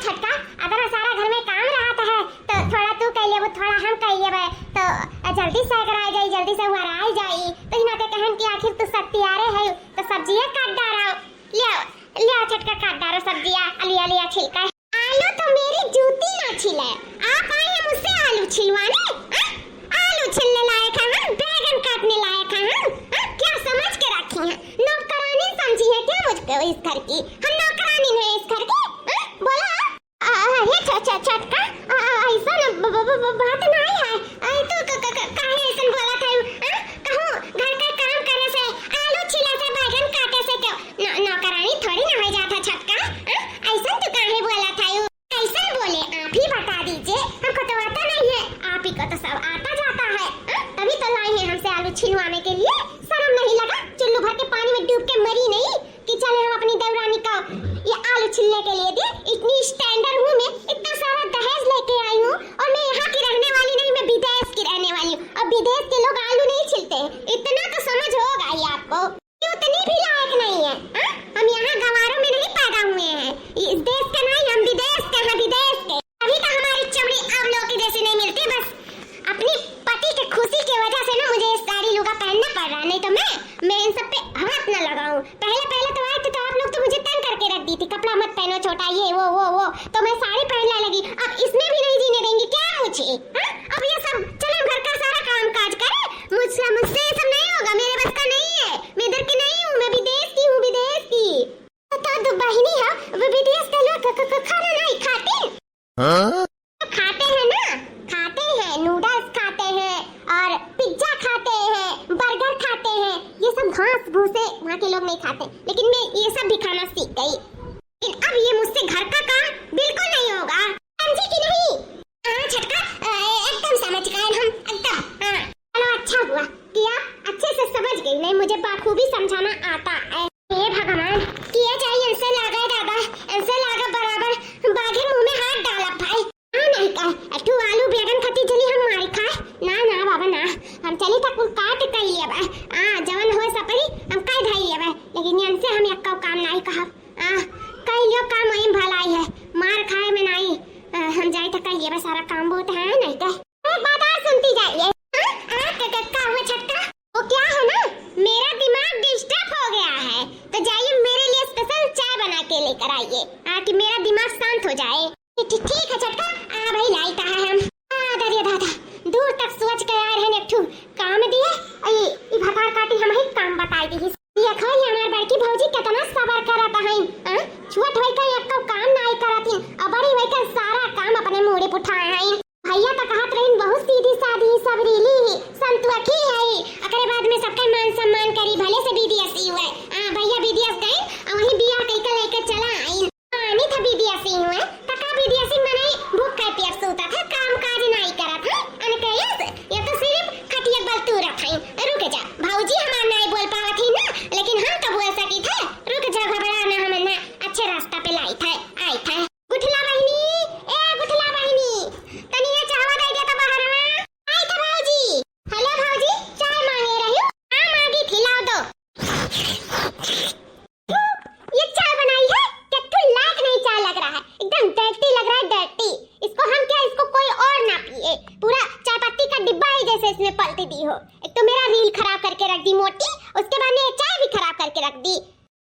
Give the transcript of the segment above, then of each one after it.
छटका अगर सारा घर में काम रहता है तो थोड़ा तू कर लेबो थोड़ा हम कर लेबे तो जल्दी से अगर आ जाई जल्दी से हुआ आ जाई तो हिना के कहन कि आखिर तू सब तैयार है तो सब्जियां काट डालो ले छटका काट डालो सब्जियां लिया लिया छिलका आलू तो मेरी जूती ना छिले आप आए हैं मुझसे आलू छिलवाने आलू छिलने लायक है हम बैगन काटने लायक है हम क्या समझ के रखी हैं नौकरानी समझी है क्या मुझको इस घर की हम नौकरानी है इस घर की बोला ये छटका ऐसा बात नहीं है तू काहे ऐसा बोला था कहूं घर का काम करे से आलू छिले से बैगन काटे से क्यों नौकरानी थोड़ी ना हो जाता छटका ऐसा तू काहे बोला था ऐसा बोले आप ही बता दीजिए हमको तो आता नहीं है आप ही को तो सब आता जाता है तभी तो लाए हैं हमसे आलू छिलवाने के लिए शर्म नहीं लगा चुल्लू भर के पानी में डूब के मरी नहीं कि चले हम अपनी देवरानी का ये आलू छिलने के लिए दे इतनी स्टैंडर्ड हूँ मैं इतना सारा दहेज लेके आई हूँ और मैं यहाँ की रहने वाली नहीं मैं विदेश की रहने वाली हूँ और विदेश के लोग आलू नहीं छिलते इतना तो समझ होगा ही आपको उतनी भी लायक नहीं है हम यहाँ गंवारों में नहीं पैदा हुए हैं इस देश के नहीं हम विदेश के हैं विदेश के अभी तो हमारी चमड़ी अब लोग के जैसी नहीं मिलती बस अपनी पति के खुशी की वजह से ना मुझे साड़ी लुगा पहनना पड़ रहा नहीं तो मैं इन सब पे हाथ न लगाऊं पहले तो आए थे तो आप लोग तो मुझे तंग करके रख दी थी कपड़ा मत पहनो छोटा ये वो तो मैं साड़ी पहनने लगी अब इसमें भी नहीं जीने देंगे क्या मुझे अब ये सब चलो घर का सारा काम काज करे मुझसे ये सब नहीं होगा मेरे बस का नहीं है मैं इधर की नहीं हूँ मैं विदेश की हूँ विदेश की तो बहिनी है वो विदेश के लोग खाना नहीं खाते खाते हैं ना खाते हैं नूडल्स खाते हैं और पिज्जा खाते हैं बर्गर खाते हैं ये सब घास भूसे वहाँ के लोग नहीं खाते लेकिन मैं ये सब भी खाना सीख गई लेकिन अब ये मुझसे घर का काम बिल्कुल नहीं होगा समझी कि नहीं छटका एकदम समझ गए हम एकदम चलो अच्छा हुआ कि आप अच्छे से समझ गई नहीं मुझे बाखूबी समझाना आता है हे भगवान किया जाए ऐसे लगा दादा ऐसे लगा बराबर बाघे मुंह में हाथ डाला भाई नहीं का तू आलू बैगन खाती चली हम मारी खाए ना बाबा ना हम चली तक काट कर लिया बा जवन हो सपरी हम कह धाई लिया बा लेकिन इनसे हम एक काम नहीं कहा कह लियो काम वही भलाई है मार खाए में नहीं हम जाए तो कह लिया सारा काम बहुत है नहीं तो एक बात और सुनती जाइए का हुआ छटका वो क्या है ना मेरा दिमाग डिस्टर्ब हो गया है तो जाइए मेरे लिए स्पेशल चाय बना के लेकर आइए कि मेरा दिमाग शांत हो जाए ठीक है छटका भाई लाइटा है हम दरिया दादा दूर तक सोच के आ रहे हैं काम दिए ई भकार काटी हम ही काम बताई दी ये खो ये हमार बड़की भौजी कितना सबर करत है छुट होई का एक काम नहीं करती अब बड़ी होई का सारा काम अपने मोड़े उठाए हैं भैया तो कहत रहिन बहुत सीधी सादी सबरीली संतुखी है एकरे बाद में सबका मान सम्मान करी भले से बीडीएस हुए भैया बीडीएस गए और वही बिया कई लेके चला आई आनी था बीडीएस हुए तका बीडीएस मने भूख का पेट सोता था काम काज नहीं करा था अन कहिस ये तो सिर्फ खटिया बल तू रखाई रुक जा भौजी हमार नहीं बोल पावत थी ना लेकिन हम तो बोल सकी थे रुक जा घबराना हम ना अच्छे रास्ता पे लाई था आई था गुठला बहिनी तनी ये चाहवा दे दे तो बाहर में आई था भौजी हेलो भौजी चाय मांगे रही हूं हां मांगी थी लाओ दो ये चाय बनाई है क्या लायक नहीं चाय लग रहा है एकदम डर्टी लग रहा है डर्टी इसको हम क्या इसको कोई और ना पिए पूरा चाय पत्ती का डिब्बा ही जैसे इसमें पलटी दी हो एक तो मेरा रील खराब करके रख दी मोटी उसके बाद में चाय भी खराब करके रख दी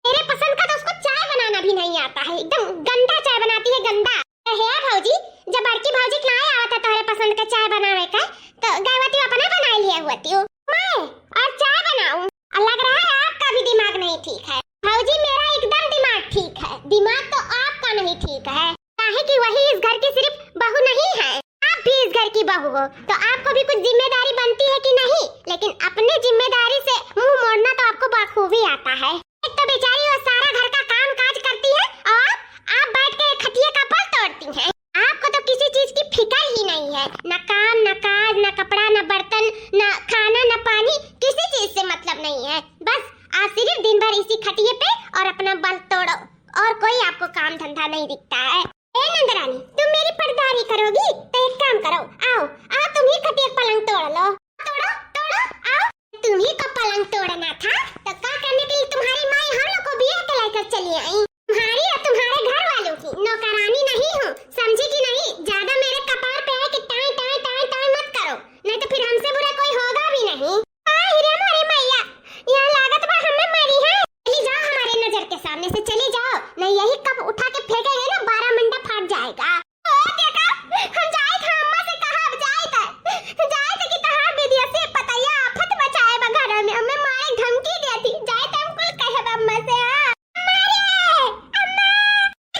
मेरे पसंद का तो उसको चाय बनाना भी नहीं आता है एकदम गंदा चाय बनाती है गंदा है भौजी जब बड़की भौजी के लाए आवा था तुम्हारे पसंद का चाय बनावे का तो गायवती अपना बना लिया हुआ थी मैं और चाय बनाऊं लग रहा है आपका भी दिमाग नहीं ठीक है भौजी मेरा एकदम दिमाग ठीक है दिमाग तो आपका नहीं ठीक है काहे कि वही इस घर की सिर्फ बहू नहीं है आप भी इस घर की बहू हो तो आपको भी कुछ जिम्मेदारी बनती है कि नहीं लेकिन अपनी जिम्मेदारी से मुंह मोड़ना तो आपको बखूबी आता है एक तो बेचारी वो सारा घर का काम काज करती है और आप बैठ के खटिया का पल तोड़ती हैं आपको तो किसी चीज की फिक्र ही नहीं है न काम न काज न कपड़ा न बर्तन न खाना न पानी किसी चीज से मतलब नहीं है बस आप सिर्फ दिन भर इसी खटिए पे और अपना बल तोड़ो और कोई आपको काम धंधा नहीं दिखता है नंदरानी तुम मेरी पर्दारी करोगी तो एक काम करो आओ तुम ही खटिया पलंग तोड़ लो तोड़ो आओ तुम ही को पलंग तोड़ना था तो क्या करने के लिए तुम्हारी माँ हम लोग को बिया के लेकर चली आई तुम्हारी और तुम्हारे घर वालों की नौकरानी नहीं हूँ, समझी कि नहीं? ज्यादा मेरे कपार पे है कि टाई टाई टाई टाई मत करो, नहीं तो फिर हमसे बुरा कोई होगा भी नहीं। हीरे मोरे मैया, यह लागत बा हमें मरी है। चली जाओ हमारे नजर के सामने से, चली जाओ, नहीं यही कब उठा के फेंकेंगे ना 12 मंडा फाट जाएगा। ओ देखा, हम जाए था अम्मा से कहा अब जाए थे कि तहार दीदी से पताया आफत बचाए बा घर में, हमें मारे धमकी देती, जाए तो हम कुल कहे अम्मा से। हां अम्मा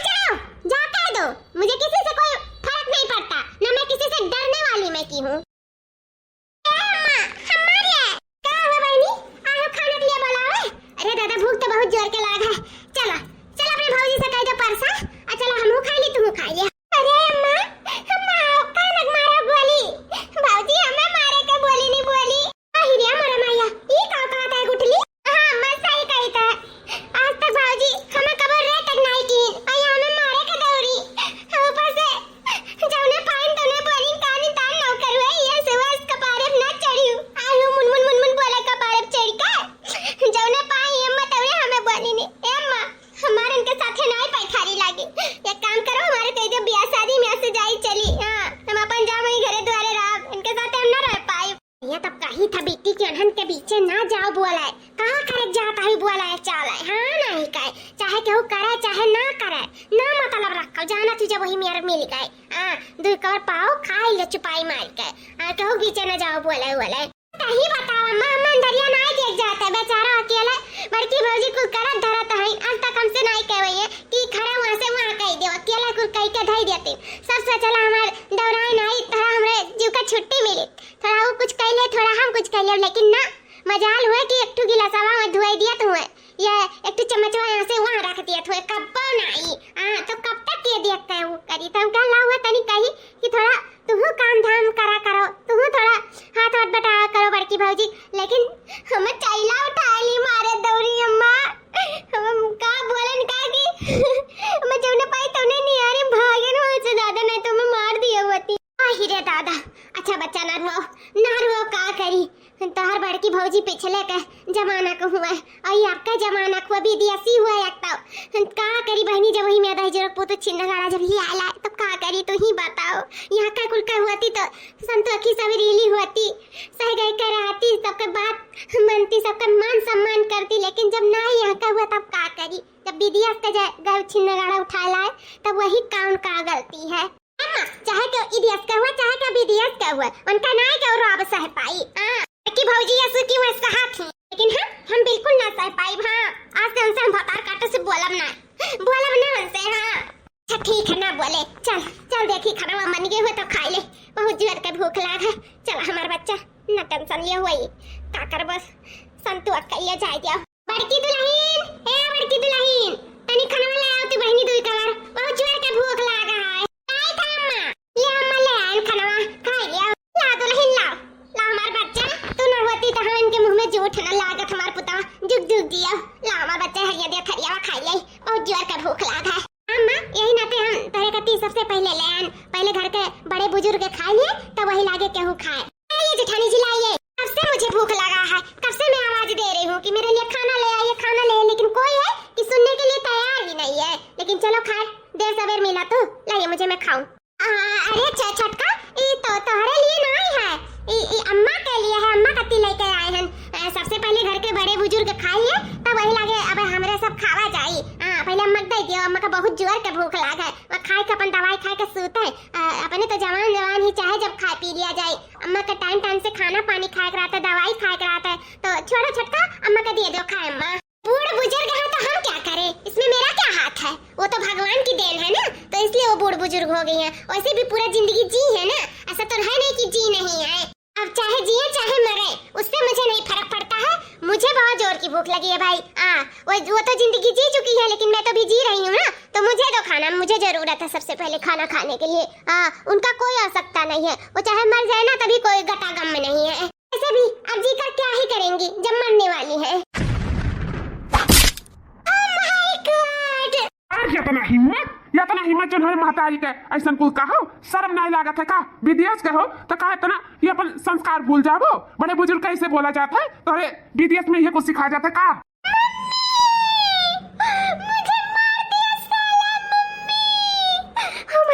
जाओ, जा कह दो, मुझे किसी से कोई फर्क नहीं पड़ता, ना मैं किसी से डरने वाली मैं की हूँ। अम्मा हमारे क्या हुआ बहनी, आओ खाने के लिए बुलाओ। अरे दादा भूख तो बहुत जोर के लगा है, चलो चल अपने भौजी से कह दो परसा, चलो हमहू खा ली तुमहू खा लिया। अरे अम्मा हम का लग मारा बोली, भौजी हमें मारे के बोली नहीं बोली। हिरिया मोरा मैया ये का कहता है गुठली। हां अम्मा सही कही था, आज तक भौजी हमें कबर रे तक नहीं की, आया हमें मारे के दौड़ी, ऊपर से जौने पाइन तने बोली कानी तान नौकर हुए, ये सुबह कपारे ना चढ़ी, आयो मुन बोले कपारे चढ़ के जौने पाई अम्मा तवरे हमें बोली नहीं। ए अम्मा हमारे इनके साथे नहीं पैखारी लागी, एक काम करो हमारे कह दो ब्याह शादी में से जाई चली। हां हम अपन जा वही घरे द्वारे रह, इनके साथे हम ना रह पाई। ये तब कही था बेटी के अनहन के बीचे ना जाओ बोला है, कहां करे जाता ही बोला है चाल है। हां नहीं कहे, चाहे केहू करे चाहे ना करे, ना मतलब रखो, जाना तुझे वही मेरे मिल गए। हां दो कर पाओ खाई ले चुपाई मार के, केहू बीचे ना जाओ बोले बोले। कहीं बताओ अम्मा, हम अंदरिया नहीं देख जाते, बेचारा अकेले बड़की भौजी कुल करत धरत है, आज तक हमसे नहीं कहवे है कि खड़ा वहां से वहां कह दे, अकेले कुल कह के धई देते। सब सोचला हमार दौराई नहीं, थोड़ा हमरे जीव का छुट्टी मिली, थोड़ा वो कुछ कह ले थोड़ा हम कुछ कह ले, लेकिन ना मजाल हुए कि एक ठो गिलासवा में धुआई दिया तो हुए, या एक ठो चम्मचवा यहां से वहां रख दिया तो कब नहीं। हां तो कब तक ये देखते हैं वो करी, तो हम कह ला हुआ तनी कही कि थोड़ा तुम काम धाम करा करो, तुम थोड़ा हाथ हाथ बटावा करो बड़की भौजी, लेकिन हमें चैला उठा ली मारे दौड़ी अम्मा। हम का बोलन का कि मैं जौने पाई तौने नहीं आ रही, भागन वहां से दादा नहीं तो मैं मार दिया होती। हीरे दादा अच्छा बच्चा ना रुओ का करी, तोहर बड़की भौजी पिछले के जमाना को हुआ है, और ये आपका जमाना को भी दियासी हुआ है एकता, का करी बहनी जब वही में आधा जरूर पोतो छिन्न गाड़ा जब ही आला तो का करी तू ही बताओ। यहाँ का कुल का हुआती तो संतोखी सवेरीली होती, सह गए कर रहती, सबके बात मानती, सबका मान सम्मान करती, लेकिन जब ना यहाँ का हुआ तब का करी, जब विदिया से गए छिन्न गाड़ा उठा लाए तब वही कौन का गलती है। चाहे तो इडियस का हुआ चाहे तो विदियस का हुआ, उनका ना के और अब सह पाई। कि भौजी यसु की वह सहा थी, लेकिन हम बिल्कुल ना सह पाई। हां आज से उनसे हम भतार काटे से बोलब ना उनसे। हां अच्छा ठीक है ना बोले, चल देखी खाना मन गए हुए तो खा ले, बहुत जोर के भूख लाग है। चल हमार बच्चा न टेंशन लिए हुई का कर, बस संतु अकैया जाए दिया। बड़की दुल्हन तनी खाना ले आओ तू बहनी दुई कवर, बहुत जोर के भूख लागा है। आई था अम्मा ले अम्मा ले आन खाना खा लिया, ला दुल्हन ला हमार बच्चा, तू न होती तो हम इनके मुंह में जूठ न लागत, हमार पुता जुग दिया, ला हमार बच्चा हरिया दे खरिया खा ले, बहुत जोर का भूख लागा है। अम्मा यही नाते हम तेरे कती सबसे पहले ले आन, पहले घर के बड़े बुजुर्ग खा लिए तब वही लागे केहू खाए। ये जेठानी जी लाइए, कब से मुझे भूख लगा है, कब से मैं आवाज दे रही हूँ कि मेरे लिए खाना ले आइए, लेकिन कोई है कि सुनने के लिए तैयार ही नहीं है। लेकिन चलो खाए, देर सवेर मिला तो लाइए मुझे, मैं खाऊं। अरे छटका ये तो तोहरे लिए नहीं है, ये अम्मा के लिए है, अम्मा कती लेके आए हैं। सबसे पहले घर के बड़े बुजुर्ग खाइए तब वही लागे अब हमरे सब खावा जाई। पहले अम्मा दे दियो, अम्मा का बहुत जोर के भूख लाग है, वो खाए के अपन दवाई खाए के सूते अपने तो जवान ही चाहे जब खा पी लिया जाए। अम्मा का टाइम से खाना पानी खाए के रहता, दवाई खाए के रहता है, तो छोड़ो छटका अम्मा का दे दो खाए। अम्मा बूढ़ बुजुर्ग है तो हम क्या करें, इसमें मेरा क्या हाथ है, वो तो भगवान की देन है ना, तो इसलिए वो बूढ़ बुजुर्ग हो गई है। वैसे भी पूरा जिंदगी जी है ना, ऐसा तो है नहीं कि जी नहीं है। अब चाहे जिए चाहे मरे उससे मुझे नहीं फर्क पड़ता है, मुझे बहुत जोर की भूख लगी है भाई। वो तो जिंदगी जी चुकी है, लेकिन मैं तो भी जी रही हूँ ना, तो मुझे तो खाना, मुझे जरूरत है सबसे पहले खाना खाने के लिए। उनका कोई आवश्यकता नहीं है, वो चाहे मर जाए ना तभी कोई घटा गम में नहीं है। ऐसे भी अब जी कर क्या ही करेंगी जब मरने वाली है। या तना हिम्मत जन है महतारी के ऐसन कुल कहो, शर्म नहीं लागत है का, विदेश के हो तो कहा तना ये अपन संस्कार भूल जाओ, बड़े बुजुर्ग कैसे बोला जाता है, तो अरे विदेश में ये कुछ सिखाया जाता है का। मुझे मार दिया साला मम्मी, हम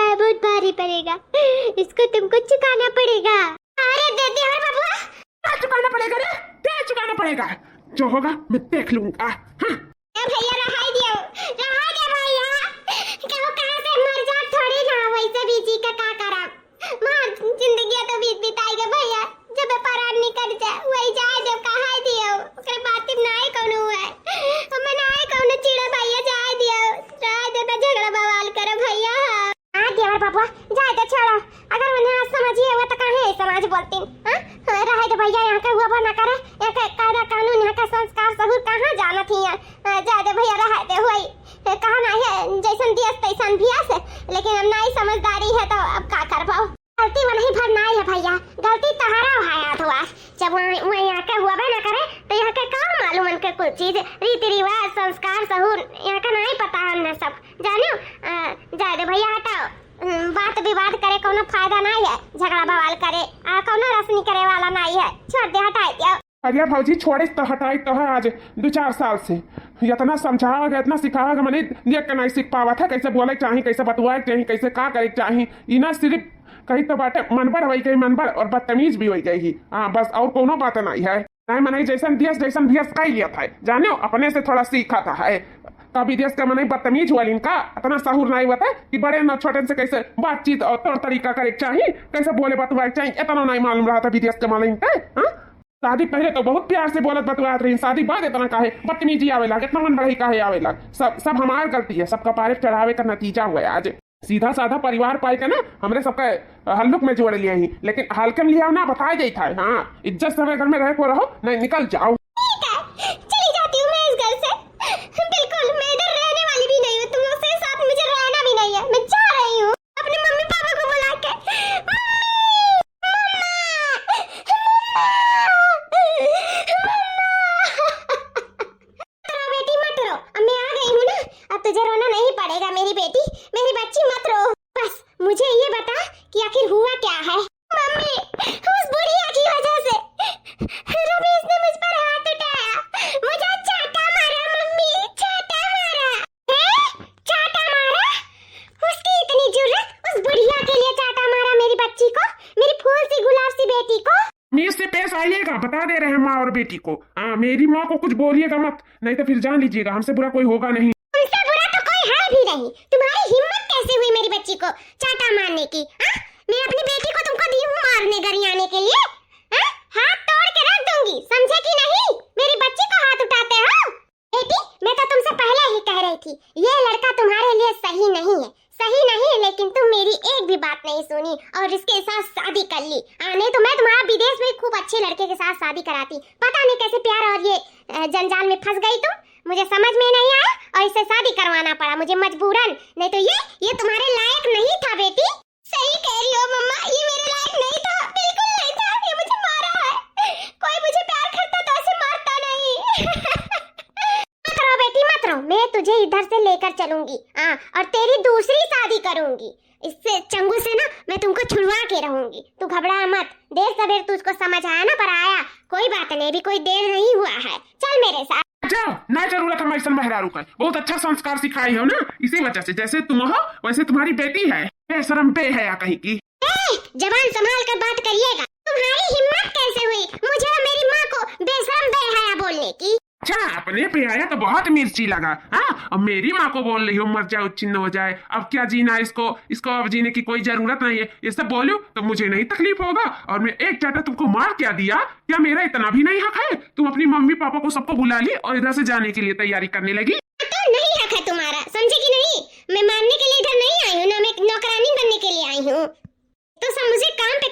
है, बहुत भारी पड़ेगा, इसको तुमको चुकाना पड़ेगा। अरे दे दे और बाबू, क्या चुकाना पड़ेगा रे? क्या चुकाना पड़ेगा? जो होगा मैं देख लूंगा। हाँ। भैया रहा दियो भैया, कहो कहाँ से मर जा, थोड़ी ना वैसे भी जी का का करा, मार जिंदगी तो बीत बिताएगा भैया, जब परार निकल जाए वही जाए, जब कहा दियो ओकरे बात नाई कोनो है, हम नाई कोनो चिड़ा भैया जाए दियो, जाए दे तो झगड़ा बवाल करे भैया। हां देवर बाबू जाए तो छोड़ो, अगर उन्हें आज समझिए हुआ तो काहे समाज बोलती। हां रहे तो भैया यहाँ का हुआ ना करे, यहाँ का कायदा कानून, यहाँ का संस्कार सबूत कहाँ जाना थी, जाए दे भैया रहे दे हुई कहा नहीं है, जैसन दियस तैसन भियस, लेकिन अब नहीं समझदारी है तो अब का कर पाओ, गलती वही भर नहीं है भैया, गलती तहरा है अथवा, जब वहाँ यहाँ का हुआ ना करे तो यहाँ का काम मालूम उनके कुछ चीज रीति रिवाज संस्कार सहूर यहाँ का नहीं पता हमने सब जानो। जाए दे भैया हटाओ, बात विवाद करे कोनो फायदा नहीं है, झगड़ा बवाल करे कोनो रसनी करे वाला नहीं है, छोड़ दे हटाए दिया। अरे भौजी छोड़े तो हटाई तो है, आज 2-4 साल से इतना समझाओगे इतना सिखाओगे, मैंने देख के नहीं सीख पावा था कैसे बोले चाहिए, कैसे बतवाए चाहिए, कैसे का करे चाहिए, इना सिर्फ कहीं तो बाटे मनबर वही गई मनबर और बदतमीज भी वही गई। हाँ बस और कोनो बात नहीं है, नहीं मनाई जैसन दियस कही लिया था, जाने अपने से थोड़ा सीखा था है, कभी देश का मनाई बदतमीज हुआ इनका इतना साहूर नहीं हुआ था कि बड़े न छोटे से कैसे बातचीत और तौर तरीका करे चाहिए, कैसे बोले बतवाए चाहिए, इतना नहीं मालूम रहा था विदेश के मालूम का। शादी पहले तो बहुत प्यार से बोलत बतवात रही, शादी बाद इतना काहे बदतमीजी आवे लग, इतना मन बढ़ाई काहे आवे लग, सब हमार गलती है, सबका पारे चढ़ावे का नतीजा हुआ है आज। सीधा साधा परिवार पाई के ना हमरे सबका हल्लुक में जोड़ लिया ही, लेकिन हल्के में लिया ना बताया जाई था। हाँ इज्जत से घर में रह को रहो, नहीं निकल जाओ। चली जाती हूँ मैं इस घर से, बिल्कुल मैं इधर रहने वाली भी नहीं हूँ, तुम लोग के साथ मुझे रहना भी नहीं है, मैं जा रही हूँ अपने मम्मी पापा को बुला के। बेटी मत रो, अब मैं आ गई हूँ ना, अब तुझे रोना नहीं पड़ेगा मेरी बेटी, मेरी बच्ची मत रो, बस मुझे ये बता कि आखिर हुआ क्या है। मम्मी उस बुढ़िया की वजह से रमेश ने मुझ पर हाथ उठाया, मुझे चाटा मारा, मम्मी चाटा मारा। चाटा मारा? उसकी इतनी जुर्रत उस बुढ़िया के लिए चाटा मारा मेरी बच्ची को, मेरी फूल सी गुलाब सी बेटी को। मीज से पेश आइएगा, बता दे रहे हैं माँ और बेटी को। हाँ मेरी माँ को कुछ बोलिएगा मत, नहीं तो फिर जान लीजिएगा हमसे बुरा कोई होगा नहीं। उनसे बुरा तो कोई है भी नहीं, तुम्हारी हिम्मत कैसे हुई मेरी बच्ची को चाटा मारने की? मैं अपनी बेटी को तुमको दी हूँ मारने गरियाने के लिए, हाथ तोड़ के रख दूंगी, समझे कि नहीं? मेरी बच्ची को हाथ उठाते हो? बेटी मैं तो तुमसे पहले ही कह रही थी ये लड़का तुम्हारे लिए सही नहीं है, सही नहीं, लेकिन तुम मेरी एक भी बात नहीं सुनी और इसके साथ शादी कर ली। नहीं तो मैं तुम्हारा विदेश में खूब अच्छे लड़के के साथ शादी कराती, पता नहीं कैसे प्यार और ये जंजाल में फंस गई तुम, मुझे समझ में नहीं आया और इससे शादी करवाना पड़ा मुझे मजबूरन, नहीं तो ये तुम्हारे लायक नहीं था बेटी। सही कह रही हो मम्मा, ये मेरे लायक नहीं था, बिल्कुल नहीं था, ये मुझे मारा है, कोई मुझे प्यार करता तो ऐसे मारता नहीं। मत रो बेटी मत रो, मैं तुझे इधर से लेकर चलूंगी और तेरी दूसरी शादी करूंगी, इससे चंगू से ना मैं तुमको छुड़वा के रहूंगी, तू घबरा मत, देर सवेर तुझको समझ आया ना, पर आया कोई बात नहीं, भी कोई देर नहीं हुआ है, चल मेरे साथ। जाओ ना, जरूरत है ऐसा मेहरारू का, बहुत अच्छा संस्कार सिखाई हो ना, इसी वजह से जैसे तुम हो वैसे तुम्हारी बेटी है, बेशरम बेहया कहीं की। जबान संभाल कर बात करिएगा, तुम्हारी हिम्मत कैसे हुई मुझे मेरी माँ को बेशरम बेहया बोलने की? अच्छा अपने पे आया तो बहुत मिर्ची लगा। हाँ अब मेरी माँ को बोल रही हो मर जाओ छिन्न हो जाए, अब क्या जीना इसको अब जीने की कोई जरूरत नहीं है, ये सब बोलूं तो मुझे नहीं तकलीफ होगा, और मैं एक चाटा तुमको मार क्या दिया, क्या मेरा इतना भी नहीं हक है? तुम अपनी मम्मी पापा को सबको बुला ली और इधर से जाने के लिए तैयारी करने लगी। तो नहीं हक है तुम्हारा, समझे कि नहीं? मैं मारने के लिए इधर नहीं आई हूँ ना, मैं नौकरानी बनने के लिए आई हूँ, तो सब मुझे काम पे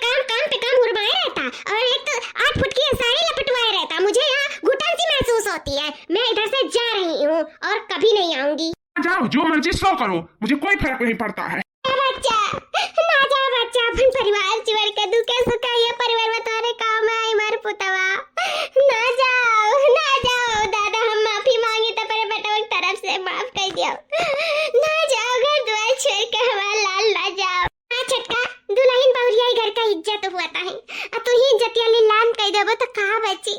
काम हुरमाए रहता, और एक तो 8 फुट की साड़ी लपटवाए रहता, मुझे यहाँ घुटन सी महसूस होती है, मैं इधर से जा रही हूँ और कभी नहीं आऊंगी। जाओ जो मर्जी सो करो, मुझे कोई फर्क नहीं पड़ता है। बच्चा ना जा बच्चा, अपन परिवार छोड़ के दुखे सुखा ये परिवार में तुम्हारे काम में आई मर पुतवा, ना जाओ दादा, हम माफी मांगे तो पर बेटा एक तरफ से माफ कर दियो, ना जाओ घर द्वार छोड़ के हमारा लाल ना जाओ। छटका दुल्हन बहुरिया घर का इज्जत हुआता है, तू ही इज्जतिया लान कह देबो तो कहां बची,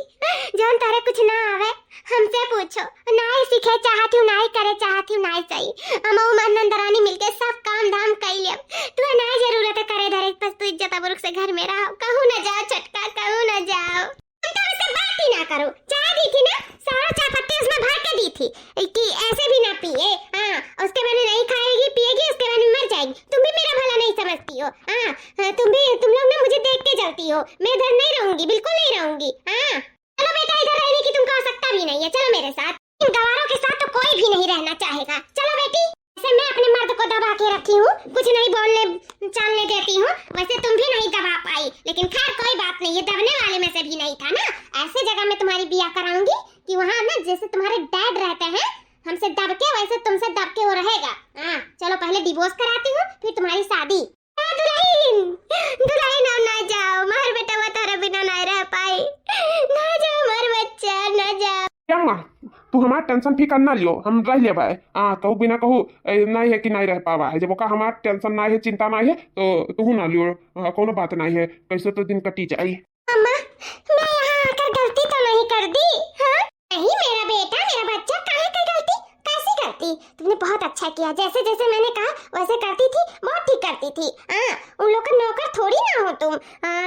जौन तारे कुछ ना आवे हमसे पूछो, ना ही सीखे चाहती हूँ, ना ही करे चाहती हूँ, ना ही सही। हम नंदरानी मिलके सब काम धाम कर लिया। तुम्हें ना जरूरत है करे धरे, बस तू इज्जत अबरुख से घर में रहो, कहूँ ना जाओ छटका, कहूँ ना जाओ। तुम तो उससे बात ही ना करो। चाय दी थी ना, सारा चाय पत्ती उसमें भर के दी थी कि ऐसे भी ना पिए। हाँ, उसके बाद नहीं खाएगी पिएगी, उसके बाद मर जाएगी। तुम भी मेरा भला नहीं समझती हो। हाँ, तुम लोग ना मुझे देख के जलती हो। मैं इधर नहीं रहूंगी, बिल्कुल नहीं रहूंगी। हाँ चलो बेटा, इधर रहने की तुमको आवश्यकता भी नहीं है, चलो मेरे साथ। इन गवारों के साथ तो कोई भी नहीं रहना चाहेगा। चलो बेटी। वैसे मैं अपने मर्द को दबा के रखी हूँ, कुछ नहीं बोलने चालने देती हूँ। वैसे तुम भी नहीं दबा पाई, लेकिन खैर कोई बात नहीं, ये दबने वाले में से भी नहीं था ना। ऐसे जगह में तुम्हारी बिया कराऊंगी कि वहाँ ना जैसे तुम्हारे डैड रहते हैं हमसे दब के, वैसे तुमसे दब के वो रहेगा। हाँ चलो पहले डिवोर्स कराती हूँ, फिर तुम्हारी शादी। दुल्हन ना जाओ, मार बेटा वो तारा बिना ना रह पाई। ना जाओ मार बच्चा, ना जाओ। क्या माँ, तू हमारा टेंशन फिकर ना लियो, हम रह ले भाई। कहू बिना कहू नहीं है कि नहीं रह पावा है। जब ओका हमारा टेंशन ना है, चिंता ना है, तो तू ना लियो, कोनो बात नहीं है, कैसे तो दिन कटी जाए। अम्मा, मैं यहाँ आकर गलती तो नहीं कर दी? हाँ? नहीं मेरा बेटा, मेरा बच्चा, काहे की गलती? कैसी गलती? तुमने बहुत अच्छा किया, जैसे जैसे मैंने कहा वैसे करती थी, बहुत ठीक करती थी। उन लोग का नौकर थोड़ी ना हो तुम।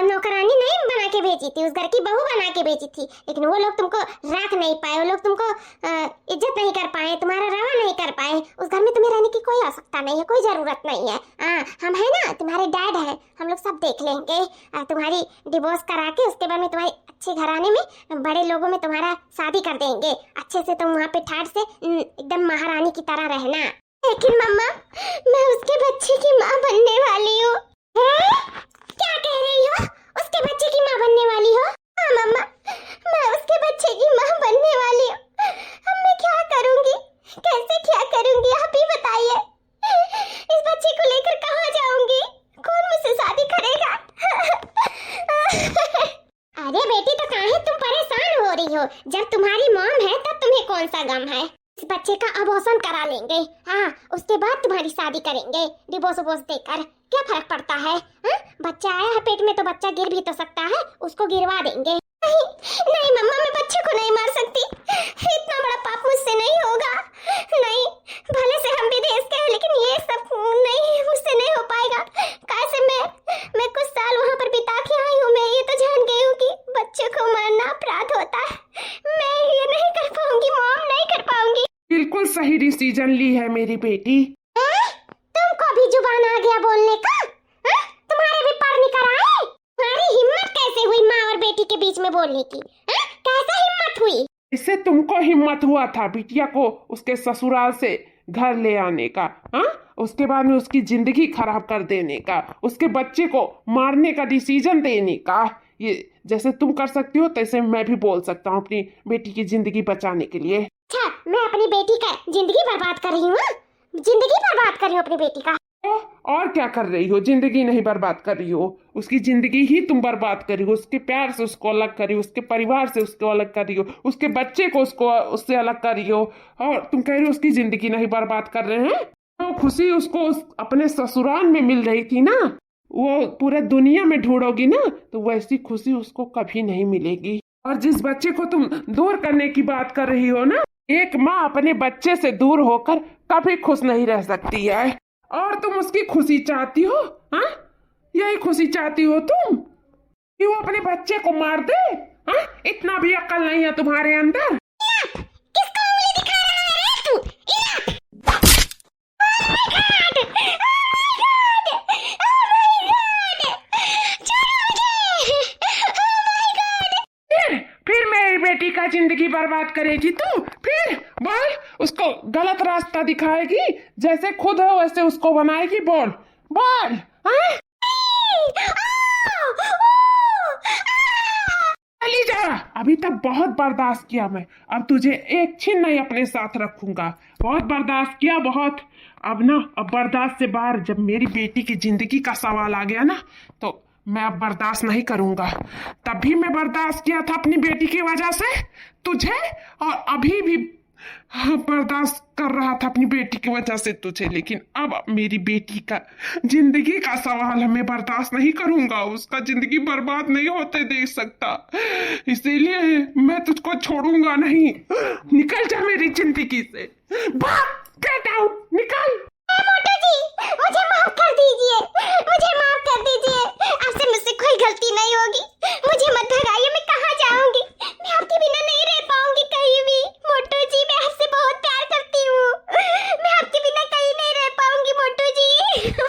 नौकरानी नहीं बना के भेजी थी, उस घर की बहू बना के भेजी थी, लेकिन वो लोग तुमको रख नहीं पाए, वो लोग तुमको इज्जत नहीं कर पाए, तुम्हारा रवा नहीं कर पाए। उस घर में तुम्हें रहने की कोई आवश्यकता नहीं है, कोई जरूरत नहीं है। हम है ना, तुम्हारे डैड है, हम लोग सब देख लेंगे। तुम्हारी डिवोर्स करा के उसके बाद में तुम्हारे अच्छे घराने में, बड़े लोगों में तुम्हारा शादी कर देंगे। अच्छे से तुम वहाँ पे ठाट से एकदम महारानी की तरह रहना। लेकिन मम्मा, मैं उसके बच्चे की माँ बनने वाली हूँ। क्या कह रही हो? उसके बच्चे की माँ बनने वाली हो? हाँ मम्मा, मैं उसके बच्चे की माँ बनने वाली हूँ। अब मैं क्या करूँगी, कैसे क्या करूँगी, आप ही बताइए। इस बच्चे को लेकर कहाँ जाऊँगी? कौन मुझसे शादी करेगा? अरे बेटी, तो काहे तुम परेशान हो रही हो? जब तुम्हारी मॉम है तब तुम्हें कौन सा गम है? इस बच्चे का अबॉर्शन करा लेंगे। हाँ, उसके बाद तुम्हारी शादी करेंगे डिवोर्स वोर्स देकर। क्या फर्क पड़ता है? बच्चा आया है पेट में तो बच्चा गिर भी तो सकता है, उसको गिरवा देंगे। नहीं नहीं मम्मा, मैं बच्चे को नहीं मार सकती, इतना बड़ा पाप मुझसे नहीं होगा। नहीं, भले से हम विदेश के हैं, लेकिन ये सब नहीं, मुझसे नहीं हो पाएगा। कैसे मैं कुछ साल वहाँ पर बिता के आई हूँ, मैं ये तो जान गई हूँ कि बच्चे को मारना अपराध होता है। मैं ये नहीं कर पाऊंगी मॉम, नहीं कर पाऊंगी। बिल्कुल सही डिसीजन ली है मेरी बेटी। तुमको भी जुबान आ गया बोलने का? तुम्हारे भी पर निकल आए? तुम्हारी हिम्मत कैसे हुई माँ और बेटी के बीच में बोलने की? कैसे हिम्मत हुई? इससे तुमको हिम्मत हुआ था बिटिया को उसके ससुराल से घर ले आने का, उसके बाद में उसकी जिंदगी खराब कर देने का, उसके बच्चे को मारने का डिसीजन देने का। ये जैसे तुम कर सकती हो, तैसे मैं भी बोल सकता हूँ अपनी बेटी की जिंदगी बचाने के लिए। अच्छा, मैं अपनी बेटी का जिंदगी बर्बाद कर रही हूँ? जिंदगी बर्बाद कर रही हूँ अपनी बेटी का? और क्या कर रही हो? जिंदगी नहीं बर्बाद कर रही हो, उसकी जिंदगी ही तुम बर्बाद कर रही हो। उसके प्यार से उसको अलग कर रही हो, उसके परिवार से उसको अलग कर रही हो, उसके बच्चे को उससे अलग कर रही हो, और तुम कह रही हो उसकी जिंदगी नहीं बर्बाद कर रहे हैं। तो खुशी उसको अपने ससुराल में मिल रही थी ना, वो पूरे दुनिया में ढूंढोगी ना, तो वैसी खुशी उसको कभी नहीं मिलेगी। और जिस बच्चे को तुम दूर करने की बात कर रही हो ना, एक माँ अपने बच्चे से दूर होकर कभी खुश नहीं रह सकती है, और तुम उसकी खुशी चाहती हो। यही खुशी चाहती हो तुम कि वो अपने बच्चे को मार दे? इतना भी अक्ल नहीं है तुम्हारे अंदर? किसको उंगली दिखा रहा है रे तू? फिर मेरी बेटी का जिंदगी बर्बाद करेगी तू? फिर बोल, उसको गलत रास्ता दिखाएगी, जैसे खुद हो वैसे उसको बनाएगी। बोल बोल। चली जा, अभी तक बहुत बर्दाश्त किया मैं, अब तुझे एक छीन नहीं अपने साथ रखूंगा। बहुत बर्दाश्त किया, बहुत। अब बर्दाश्त से बाहर जब मेरी बेटी की जिंदगी का सवाल आ गया ना, तो मैं अब बर्दाश्त नहीं करूंगा। तभी मैं बर्दाश्त किया था अपनी बेटी की वजह से तुझे, और अभी भी हाँ, बर्दाश्त कर रहा था अपनी बेटी की वजह से तुझे, लेकिन अब मेरी बेटी का जिंदगी का सवाल है, मैं बर्दाश्त नहीं करूंगा, उसका जिंदगी बर्बाद नहीं होते देख सकता, इसीलिए मैं तुझको छोड़ूंगा नहीं। निकल जा मेरी जिंदगी से, भाग, गेट आउट, निकल। मोटू जी, मुझे माफ कर दीजिए, मुझे माफ कर दीजिए। आपसे मुझसे कोई गलती नहीं होगी, मुझे मत भगाइए। मैं कहाँ जाऊंगी? मैं आपके बिना नहीं रह पाऊंगी कहीं भी। मोटू जी, मैं आपसे बहुत प्यार करती हूँ, मैं आपके बिना कहीं नहीं रह पाऊंगी। मोटू जी,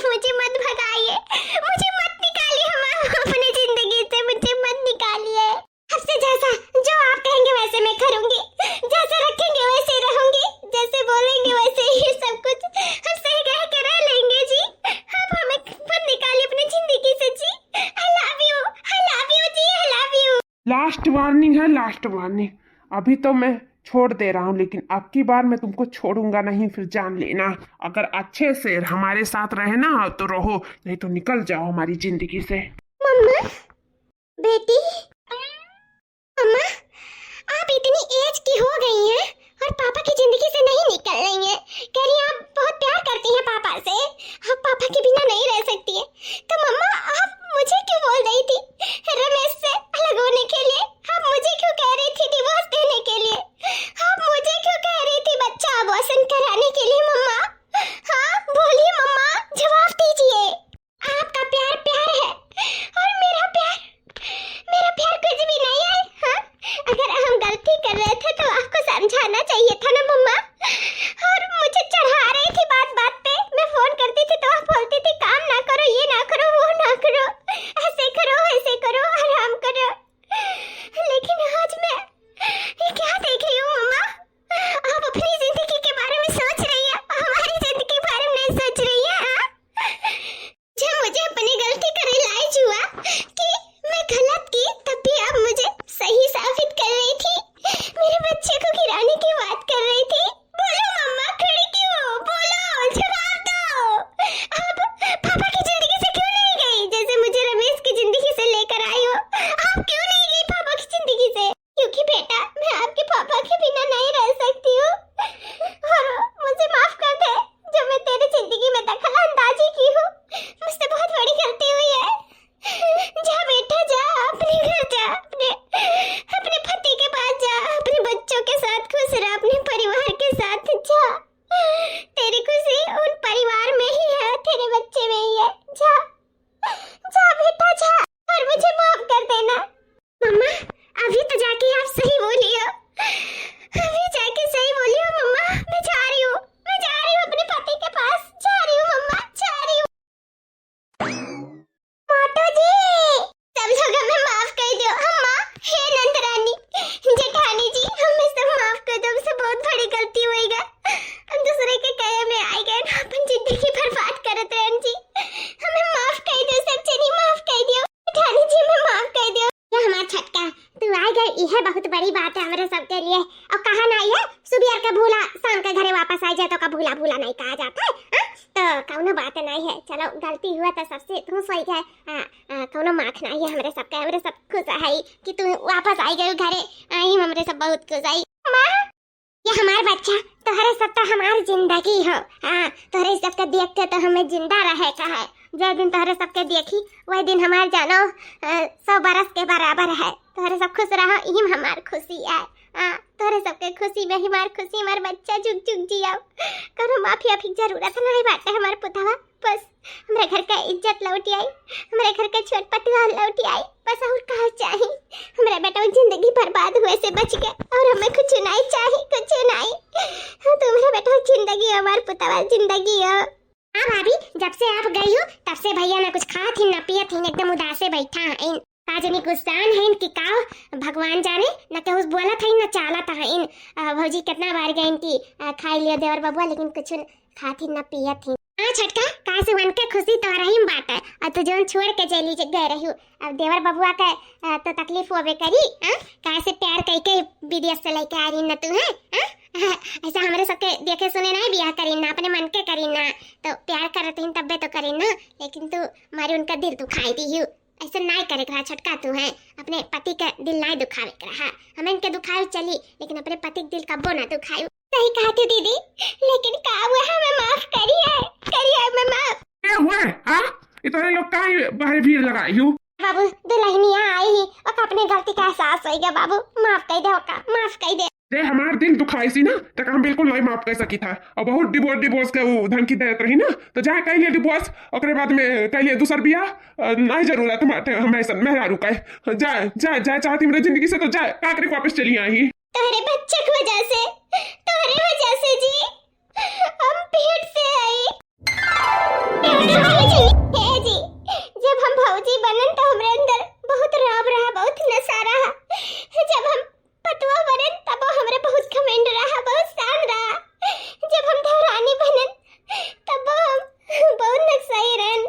मुझे मत भगाइए, मुझे मत निकालिए हम अपनी जिंदगी से, मुझे मत निकालिए। आपसे जैसा जो आप कहेंगे वैसे मैं करूंगी, जैसे रखेंगे वैसे रहूंगी, जैसे बोलेंगे वैसे ही सब कुछ हम सही कह के रह लेंगे जी। आप हमें मत निकालिए अपनी जिंदगी से जी। I love you, I love you जी, I love you. Last warning है, लास्ट वार्निंग। अभी तो मैं छोड़ दे रहा हूँ, लेकिन अब की बार मैं तुमको छोड़ूंगा नहीं, फिर जान लेना। अगर अच्छे से हमारे साथ रहना तो रहो, नहीं तो निकल जाओ हमारी जिंदगी से। मम्मा, बेटी, मम्मा, आप इतनी एज की हो गई हैं और पापा की जिंदगी से नहीं निकल रही हैं। कह रही हैं आप बहुत प्यार करती हैं पापा से, आप पापा के बिना नहीं रह सकती हैं। तो मम्मा, आप मुझे क्यों बोल रही थी रमेश से अलग होने के लिए? आप मुझे क्यों कह रही थी डिवोर्स देने के लिए? आप मुझे क्यों कह रही थी बच्चा अबॉर्शन कराने के लिए? मम्मा, हाँ बोलिए मम्मा, जवाब दीजिए। आपका प्यार प्यार है और मेरा प्यार कुछ भी नहीं है। हाँ, अगर हम गलती कर रहे थे तो आपको समझाना चाहिए था ना मम्मा। और मुझे चढ़ा रही थी बात बात पे, मैं फोन करती थी तो आप बोलती थी काम ना करो, ये ना करो, वो ना करो, ऐसे करो, आराम करो। लेकिन आज मैं ये क्या देख रही हूँ मम्मा? आप अपनी जिंदगी के बारे में सोच रही है, हमारी जिंदगी के बारे में नहीं सोच रही है। हाँ? जब मुझे अपनी गलती का रियलाइज हुआ कि मैं गलत की, तब भी आप मुझे सही साबित कर रही थी, मेरे बच्चे को गिराने की बात कर रही थी। बोलो मम्मा, खड़ी क्यों हो? बोलो, जवाब दो। आप पापा की जिंदगी से क्यों नहीं गई? जैसे मुझे रमेश की जिंदगी से लेकर आई हो, आप क्यों नहीं गई पापा की जिंदगी से? क्योंकि बेटा, मैं आपके पापा के बिना नहीं रह सकती हूँ, और मुझे माफ कर दे जो मैं तेरी जिंदगी में दखल अंदाजी की हूँ। मुझसे बहुत बड़ी गलती हुई है। जा बेटा, जा अपने घर जा, अपने पति के पास जा, अपने बच्चों के साथ खुश रह, अपने परिवार के साथ जा। तेरी खुशी उन परिवार में ही है, तेरे बच्चे में ही है। जा जा बेटा, जा, और मुझे माफ कर देना। मम्मा, अभी तो जाके आप सही बोली हो, अभी जाके सही बोली हो मम्मा। मैं जा रही हूँ, मैं जा रही हूँ अपने पति के पास, जा रही हूँ मम्मा, जा रही हूँ। मोटू जी, सब लोग हमें माफ कर दो। अम्मा, हे नंदरानी, जेठानी जी, हमें सब माफ कर दो, हमसे बहुत बड़ी गलती हुई है। हम दूसरे के कहे में आई गए ना, अपन जिंदगी बर्बाद करत रहन जी। हमें माफ कर दो, सब जनी माफ कर दियो। जेठानी जी, हमें माफ कर दियो। ये हमारा छटका तू आ गई, यह बहुत बड़ी बात है हमारे सबके लिए। और कहा ना ये सुबह का भूला शाम के घरे वापस आ जाए तो का भूला भूला नहीं कहा जाता है। तो कौनो बात नहीं है, चलो गलती हुआ तो सबसे तू सही है। कौनो माख नहीं है हमरे सबके, हमरे सब खुश है कि तू वापस आई गई घरे, आई हमरे सब बहुत खुश है। माँ, ये हमारा बच्चा तोहरे सब तो हमारी जिंदगी हो। हाँ, तोहरे सबके देख के तो हमें जिंदा रहे का है। जो दिन तोहरे सबके देखी वही दिन हमारे जानो 100 बरस के बराबर है। तोहरे सब खुश रहो, यही हमारी खुशी है। तोहरे सबके खुशी में हमारी खुशी, हमारे बच्चा जुग जुग जिया। करो माफी अफी जरूरत नहीं बाटे हमारे पुतवा, बस हमारे घर का इज्जत लौटी आई, हमारे घर का छोट पतवा लौटी आई, बस और कहा चाहिए। हमारे बेटा जिंदगी बर्बाद हुए से बच गए और हमें कुछ नहीं चाहिए, कुछ नहीं। तुम्हारा बेटा जिंदगी, हमारे पुतवा जिंदगी है। हाँ भाभी, जब से आप गई हो तब से भैया ना कुछ खा थी ना पिया थी, एकदम उदासे बैठा है। काजनी गुस्तान है इनकी का भगवान जाने, न के उस बोला था न चाला था इन। भौजी कितना बार गई इनकी खाई लिया देवर बबुआ, लेकिन कुछ खा थी न पिया थी। हाँ छटका, कहा से वन के खुशी तो रही बात है, और तू जो छोड़ के चली गए रही हो। अब देवर बबुआ का तो तकलीफ होबे करी। कहा से प्यार कई के विदेश से लेके आ रही न तू है। ऐसा हमारे सबके देखे सुने ना बियाह करी ना, अपने मन के करी ना, तो प्यार करते हैं तब्बे तो करी ना। लेकिन तू मारे उनका दिल दुखाई दी हो, ऐसा नहीं करे रहा छटका। तू है अपने पति का दिल नहीं दुखावे रहा, हमें इनके दुखावे चली, लेकिन अपने पति का दिल कब्बो ना दुखाई। सही कहा तू दीदी, लेकिन का हुआ हमें माफ करिए हमें माफ। क्या हुआ? हाँ, इतने लोग काहे बाहर भीड़ लगाई हो? बाबू दुल्हनिया आई ही और अपने गलती का एहसास हो गया बाबू, माफ कर दे ओका, माफ कर दे। जे हमार दिल दुखाई सी ना तो हम बिल्कुल नहीं माफ कर सकी था। और बहुत डिवोर्स के वो धमकी देत रही ना, तो जाए कह लिए डिवोर्स, ओकरे बाद में कह लिए दूसर बियाह। नहीं जरूरत हम ऐसा मेहरारू का जाए जाए जाए चाहती मेरी जिंदगी से, तो जाए काकरे को वापस चली आई। तोहरे बच्चे की वजह से, तोहरे वजह से जी हम पेट से आई। हे जी, जब हम भौजी बनन तो हमरे अंदर बहुत राब रहा, बहुत नशा रहा। जब हम पतवा बनन तब हमरे बहुत घमंड रहा, बहुत शान रहा। जब हम धरानी बनन तब हम बहुत नशाई रहन,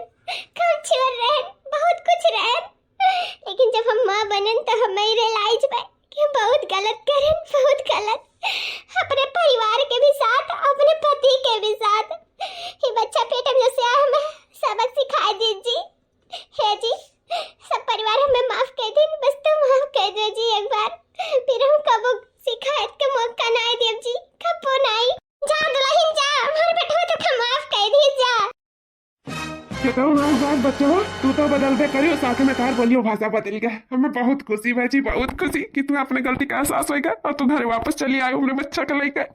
काम छोड़ रहन, बहुत कुछ रहन। लेकिन जब हम माँ बनन तो हमें रियलाइज भई कि हम बहुत गलत करन, बहुत गलत। अपने परिवार के भी साथ, अपने पति के भी साथ। ये बच्चा पेट में से हमें सबक सिखा दीजिए। है जी, सब परिवार हमें माफ कर दे, बस तुम माफ कर दो जी एक बार, फिर हम कबो शिकायत का मौका ना देव जी, कबो नहीं। जा दुल्हन जा, हमारे बेटा तो माफ कर दी जा। कहता हूँ हर बात बच्चों, तू तो बदलते करियो, साथ में तार बोलियो भाषा बदल गया। हमें बहुत खुशी भाई जी, बहुत खुशी कि तू अपने गलती का एहसास होगा और तू घर वापस चली आई अपने बच्चा को लेकर।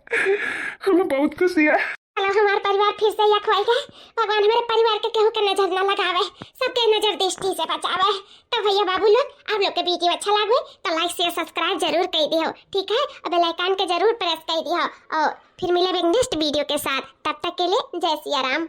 हमें बहुत खुशी है। चलो हमारा परिवार फिर से यक होएगा। भगवान हमारे परिवार के केहू के नजर न लगावे, सबके नजर दृष्टि से बचावे। तो भैया बाबू लोग, आप लोग के वीडियो अच्छा लगे तो लाइक शेयर सब्सक्राइब जरूर कर दियो, ठीक है? और बेल आइकन के जरूर प्रेस कर दियो। और फिर मिलेंगे नेक्स्ट वीडियो के साथ, तब तक के लिए जय सिया राम।